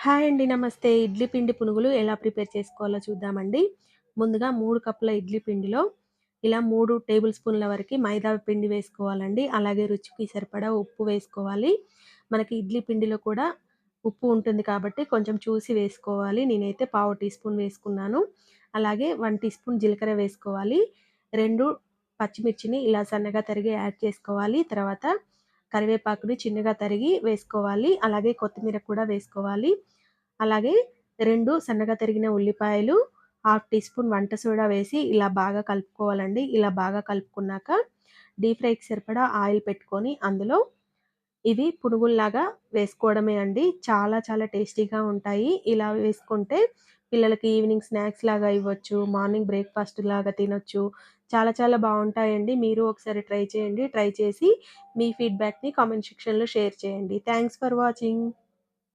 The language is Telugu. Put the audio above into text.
హాయ్ అండి. నమస్తే. ఇడ్లీ పిండి పునుగులు ఎలా ప్రిపేర్ చేసుకోవాలో చూద్దామండి. ముందుగా 3 కప్పుల ఇడ్లీ పిండిలో ఇలా 3 టేబుల్ స్పూన్ల వరకి మైదా పిండి వేసుకోవాలండి. అలాగే రుచికి సరిపడా ఉప్పు వేసుకోవాలి. మనకి ఇడ్లీ పిండిలో కూడా ఉప్పు ఉంటుంది కాబట్టి కొంచెం చూసి వేసుకోవాలి. నేనైతే పావు టీ స్పూన్ వేసుకున్నాను. అలాగే 1 టీ స్పూన్ జీలకర్ర వేసుకోవాలి. 2 పచ్చిమిర్చిని ఇలా సన్నగా తరిగి యాడ్ చేసుకోవాలి. తర్వాత కరివేపాకుని చిన్నగా తరిగి వేసుకోవాలి. అలాగే కొత్తిమీర కూడా వేసుకోవాలి. అలాగే 2 సన్నగా తరిగిన ఉల్లిపాయలు, హాఫ్ టీ స్పూన్ వంట సోడా వేసి ఇలా బాగా కలుపుకోవాలండి. ఇలా బాగా కలుపుకున్నాక డీప్ ఫ్రైకి సరిపడా ఆయిల్ పెట్టుకొని అందులో ఇవి పునుగుల్లాగా వేసుకోవడమే అండి. చాలా చాలా టేస్టీగా ఉంటాయి. ఇలా వేసుకుంటే పిల్లలకి ఈవినింగ్ స్నాక్స్ లాగా ఇవ్వచ్చు. మార్నింగ్ బ్రేక్‌ఫాస్ట్ లాగా తినొచ్చు. చాలా చాలా బావుంటాయండి. మీరు ఒకసారి ట్రై చేయండి. ట్రై చేసి మీ ఫీడ్‌బ్యాక్‌ని కామెంట్ సెక్షన్‌లో షేర్ చేయండి. Thanks for watching.